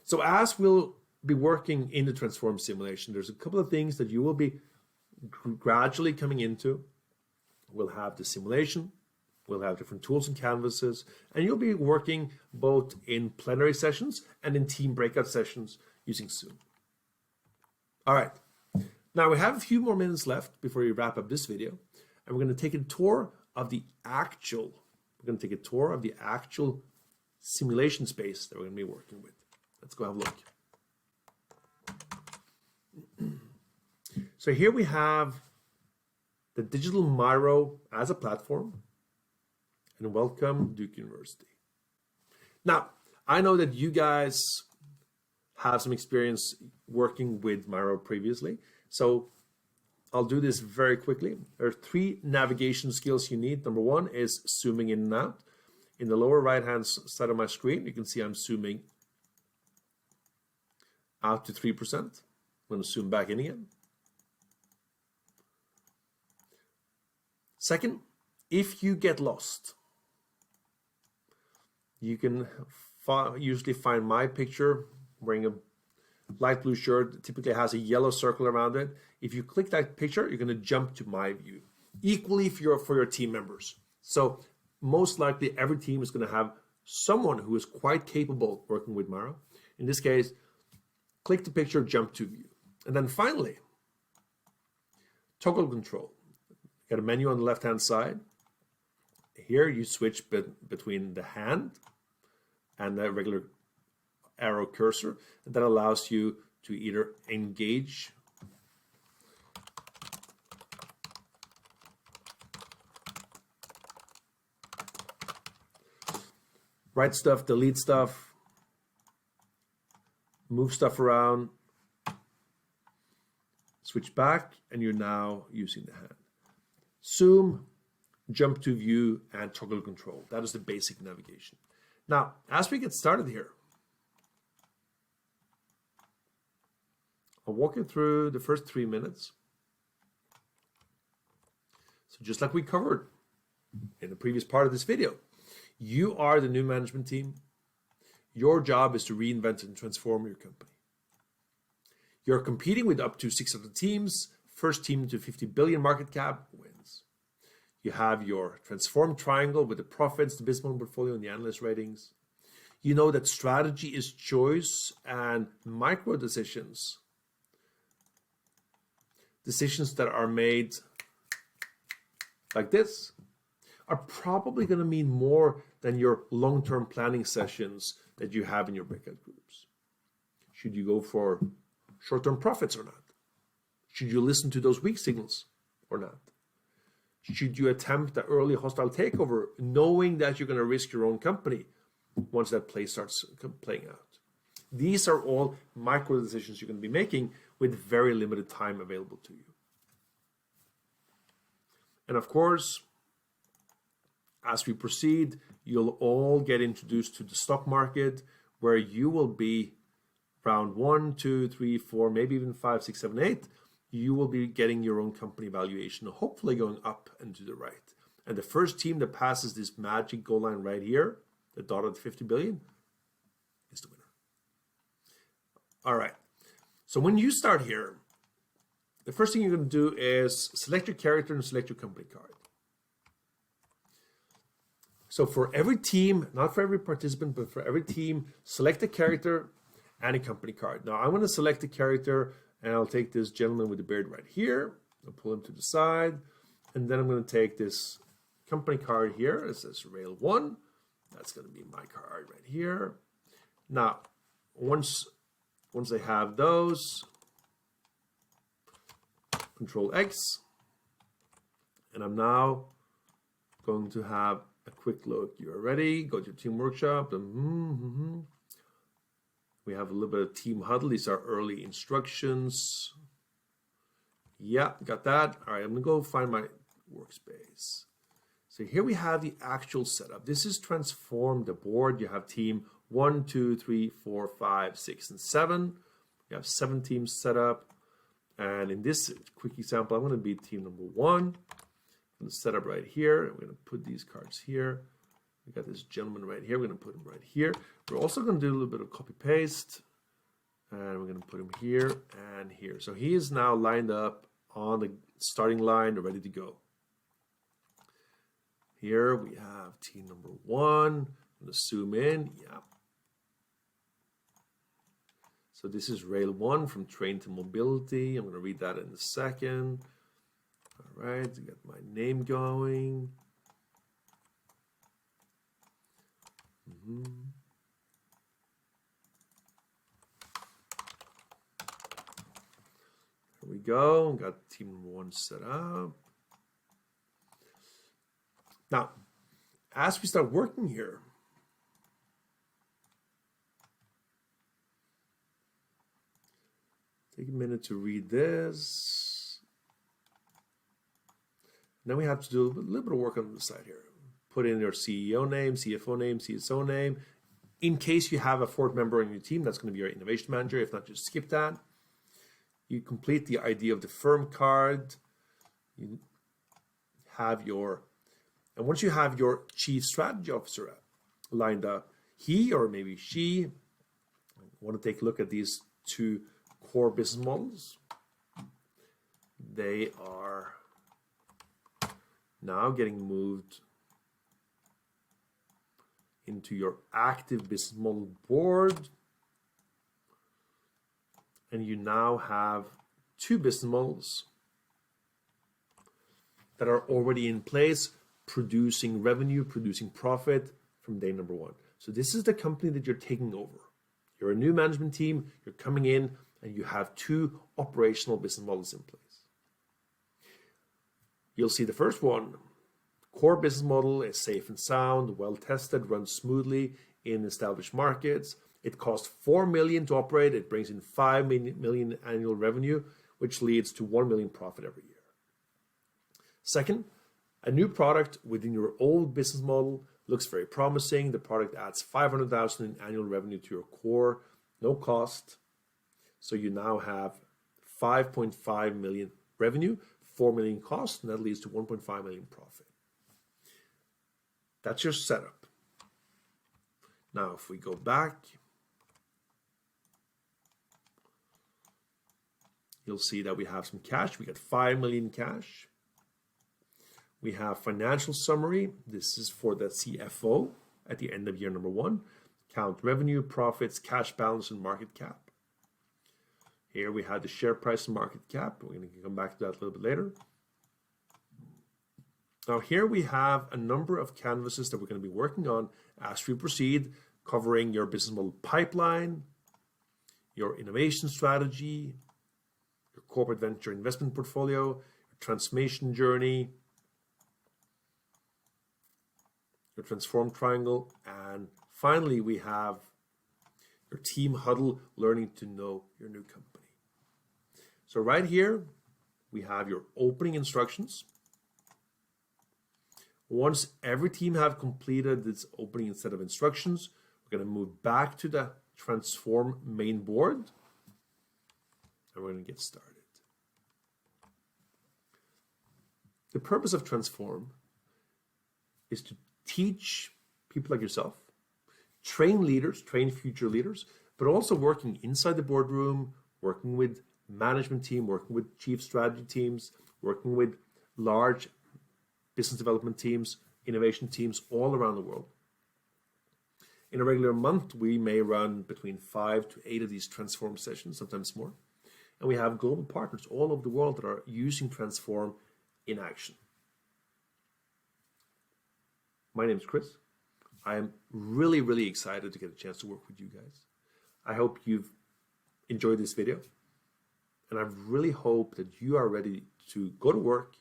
So as we'll be working in the transform simulation, there's a couple of things that you will be gradually coming into. We'll have the simulation, we'll have different tools and canvases, and you'll be working both in plenary sessions and in team breakout sessions using Zoom. All right, now we have a few more minutes left before we wrap up this video, and we're going to take a tour of the actual simulation space that we're going to be working with. Let's go have a look. So here we have the digital Miro as a platform, and welcome Duke University. Now, I know that you guys have some experience working with Miro previously, so I'll do this very quickly. There are 3 navigation skills you need. Number 1 is zooming in and out. In the lower right-hand side of my screen, you can see I'm zooming out to 3%. I'm going to zoom back in again. Second, if you get lost, you can usually find my picture wearing a light blue shirt. It typically has a yellow circle around it. If you click that picture, you're going to jump to my view. Equally for your team members. So most likely every team is going to have someone who is quite capable working with Miro. In this case, click the picture, jump to view. And then finally, toggle control. Got a menu on the left-hand side. Here you switch between the hand and the regular arrow cursor. And that allows you to either engage write stuff, delete stuff, move stuff around, switch back, and you're now using the hand. Zoom, jump to view, and toggle control. That is the basic navigation. Now, as we get started here, I'll walk you through the first 3 minutes. So just like we covered in the previous part of this video, you are the new management team. Your job is to reinvent and transform your company. You're competing with up to 6 other teams. First team to 50 billion market cap wins. You have your transform triangle with the profits, the business model portfolio, and the analyst ratings. You know that strategy is choice and micro decisions that are made like this, are probably going to mean more than your long-term planning sessions that you have in your breakout groups. Should you go for short-term profits or not? Should you listen to those weak signals or not? Should you attempt the early hostile takeover knowing that you're going to risk your own company once that play starts playing out? These are all micro decisions you're going to be making with very limited time available to you. And of course, as we proceed, you'll all get introduced to the stock market, where you will be round 1, 2, 3, 4, maybe even 5, 6, 7, 8. You will be getting your own company valuation, hopefully going up and to the right. And the first team that passes this magic goal line right here, the dotted 50 billion, is the winner. All right. So when you start here, the first thing you're going to do is select your character and select your company card. So for every team, not for every participant, but for every team, select a character and a company card. Now I'm going to select a character, and I'll take this gentleman with the beard right here. I'll pull him to the side. And then I'm going to take this company card here. It says rail 1. That's going to be my card right here. Now, once I have those, Control X, and I'm now going to have a quick look. You are ready? Go to your team workshop. We have a little bit of team huddle. These are early instructions. Yeah, got that. All right, I'm gonna go find my workspace. So here we have the actual setup. This is transform the board. You have team 1, 2, 3, 4, 5, 6, and 7. You have 7 teams set up. And in this quick example, I'm going to be team number 1. I'm going to set up right here. I'm going to put these cards here. We got this gentleman right here. We're going to put him right here. We're also going to do a little bit of copy paste. And we're going to put him here and here. So he is now lined up on the starting line, ready to go. Here we have team number 1. I'm going to zoom in. Yeah. So this is rail 1 from train to mobility. I'm going to read that in a second. All right, I got my name going. Here we go. Got team number 1 set up. Now, as we start working here, take a minute to read this. Then we have to do a little bit of work on the side here. Put in your CEO name, CFO name, CSO name. In case you have a 4th member on your team, that's going to be your innovation manager. If not, just skip that. You complete the ID of the firm card. You have your, and once you have your chief strategy officer lined up, he or maybe she want to take a look at these 2 core business models. They are now getting moved into your active business model board. And you now have 2 business models that are already in place, producing revenue, producing profit from day number 1. So this is the company that you're taking over. You're a new management team, you're coming in, and you have 2 operational business models in place. You'll see the first one. Core business model is safe and sound, well tested, runs smoothly in established markets. It costs $4 million to operate. It brings in $5 million annual revenue, which leads to $1 million profit every year. Second, a new product within your old business model looks very promising. The product adds $500,000 in annual revenue to your core, no cost. So you now have $5.5 million revenue, $4 million cost, and that leads to $1.5 million profit. That's your setup. Now, if we go back, you'll see that we have some cash. We got $5 million cash. We have financial summary. This is for the CFO at the end of year number 1. Count revenue, profits, cash balance, and market cap. Here we have the share price and market cap. We're going to come back to that a little bit later. Now here we have a number of canvases that we're going to be working on as we proceed, covering your business model pipeline, your innovation strategy, your corporate venture investment portfolio, your transformation journey, your transform triangle, and finally we have your team huddle, learning to know your new company. So right here, we have your opening instructions. Once every team have completed this opening set of instructions, we're going to move back to the transform main board, and we're going to get started. The purpose of transform is to teach people like yourself, train leaders, train future leaders, but also working inside the boardroom, working with management team, working with chief strategy teams, working with large business development teams, innovation teams all around the world. In a regular month, we may run between 5 to 8 of these transform sessions, sometimes more. And we have global partners all over the world that are using transform in action. My name is Chris. I am really, really excited to get a chance to work with you guys. I hope you've enjoyed this video. And I really hope that you are ready to go to work